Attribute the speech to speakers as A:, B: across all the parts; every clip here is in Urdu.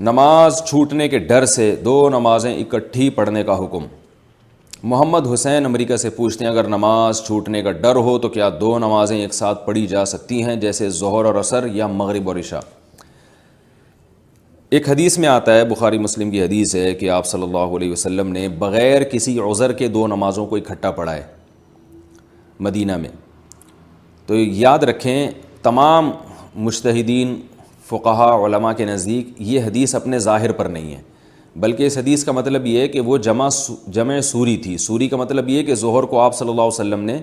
A: نماز چھوٹنے کے ڈر سے دو نمازیں اکٹھی پڑھنے کا حکم۔ محمد حسین امریکہ سے پوچھتے ہیں اگر نماز چھوٹنے کا ڈر ہو تو کیا دو نمازیں ایک ساتھ پڑھی جا سکتی ہیں جیسے ظہر اور عصر یا مغرب اور عشاء؟ ایک حدیث میں آتا ہے، بخاری مسلم کی حدیث ہے کہ آپ صلی اللہ علیہ وسلم نے بغیر کسی عذر کے دو نمازوں کو اکٹھا پڑھا ہے مدینہ میں۔ تو یاد رکھیں تمام مجتہدین فقہاء علماء کے نزدیک یہ حدیث اپنے ظاہر پر نہیں ہے، بلکہ اس حدیث کا مطلب یہ ہے کہ وہ جمع سوری تھی۔ سوری کا مطلب یہ ہے کہ ظہر کو آپ صلی اللہ علیہ وسلم نے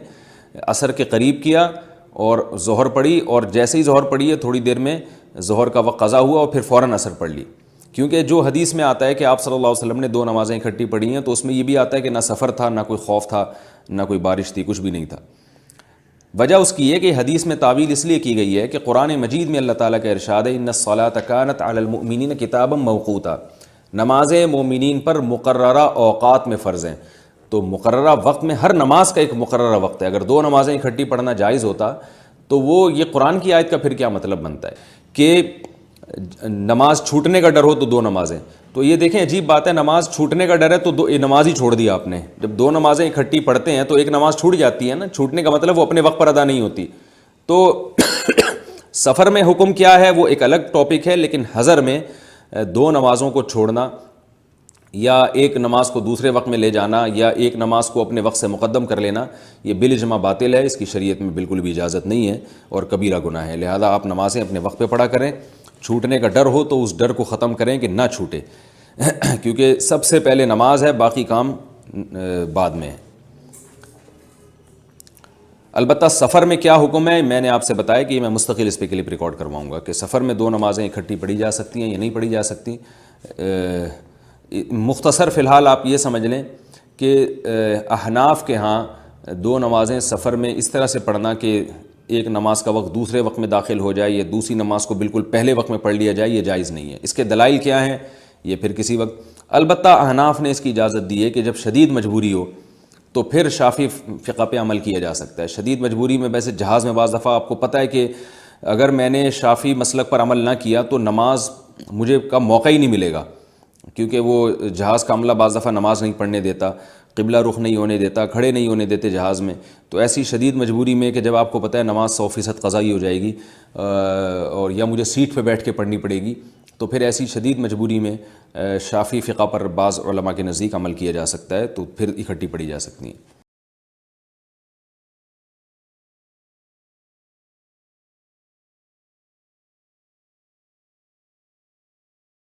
A: عصر کے قریب کیا اور ظہر پڑھی، اور جیسے ہی ظہر پڑھی ہے تھوڑی دیر میں ظہر کا وقت قضا ہوا اور پھر فوراً عصر پڑھ لی۔ کیونکہ جو حدیث میں آتا ہے کہ آپ صلی اللہ علیہ وسلم نے دو نمازیں اکٹھی پڑھی ہیں تو اس میں یہ بھی آتا ہے کہ نہ سفر تھا، نہ کوئی خوف تھا، نہ کوئی بارش تھی، کچھ بھی نہیں تھا۔ وجہ اس کی ہے کہ حدیث میں تعویل اس لیے کی گئی ہے کہ قرآن مجید میں اللہ تعالیٰ کا ارشاد ہے ان الصلاۃ کانت علی المؤمنین کتابا موقوتا، نمازیں مومنین پر مقررہ اوقات میں فرض ہیں۔ تو مقررہ وقت میں ہر نماز کا ایک مقررہ وقت ہے۔ اگر دو نمازیں اکٹھی پڑھنا جائز ہوتا تو وہ یہ قرآن کی آیت کا پھر کیا مطلب بنتا ہے کہ نماز چھوٹنے کا ڈر ہو تو دو نمازیں؟ تو یہ دیکھیں عجیب بات ہے، نماز چھوٹنے کا ڈر ہے تو نماز ہی چھوڑ دی آپ نے۔ جب دو نمازیں اکٹھی پڑھتے ہیں تو ایک نماز چھوٹ جاتی ہے نا، چھوٹنے کا مطلب وہ اپنے وقت پر ادا نہیں ہوتی۔ تو سفر میں حکم کیا ہے وہ ایک الگ ٹاپک ہے، لیکن حضر میں دو نمازوں کو چھوڑنا یا ایک نماز کو دوسرے وقت میں لے جانا یا ایک نماز کو اپنے وقت سے مقدم کر لینا یہ بالاجماع باطل ہے، اس کی شریعت میں بالکل بھی اجازت نہیں ہے اور کبیرہ گناہ ہے۔ لہذا آپ نمازیں اپنے وقت پہ پڑھا کریں، چھوٹنے کا ڈر ہو تو اس ڈر کو ختم کریں کہ نہ چھوٹے، کیونکہ سب سے پہلے نماز ہے، باقی کام بعد میں ہے۔ البتہ سفر میں کیا حکم ہے میں نے آپ سے بتایا کہ میں مستقل اس پہ کلپ ریکارڈ کرواؤں گا کہ سفر میں دو نمازیں اکٹھی پڑھی جا سکتی ہیں یا نہیں پڑھی جا سکتی۔ مختصر فی الحال آپ یہ سمجھ لیں کہ احناف کے ہاں دو نمازیں سفر میں اس طرح سے پڑھنا کہ ایک نماز کا وقت دوسرے وقت میں داخل ہو جائے یا دوسری نماز کو بالکل پہلے وقت میں پڑھ لیا جائے، یہ جائز نہیں ہے۔ اس کے دلائل کیا ہیں یہ پھر کسی وقت۔ البتہ احناف نے اس کی اجازت دی ہے کہ جب شدید مجبوری ہو تو پھر شافعی فقہ پہ عمل کیا جا سکتا ہے۔ شدید مجبوری میں ویسے جہاز میں بعض دفعہ آپ کو پتہ ہے کہ اگر میں نے شافعی مسلک پر عمل نہ کیا تو نماز مجھے کا موقع ہی نہیں ملے گا، کیونکہ وہ جہاز کا عملہ بعض دفعہ نماز نہیں پڑھنے دیتا، قبلہ رخ نہیں ہونے دیتا، کھڑے نہیں ہونے دیتے جہاز میں۔ تو ایسی شدید مجبوری میں کہ جب آپ کو پتہ ہے نماز 100% قضائی ہو جائے گی اور یا مجھے سیٹ پہ بیٹھ کے پڑھنی پڑے گی، تو پھر ایسی شدید مجبوری میں شافعی فقہ پر بعض علماء کے نزدیک عمل کیا جا سکتا ہے، تو پھر اکٹھی پڑھی جا سکتی ہیں۔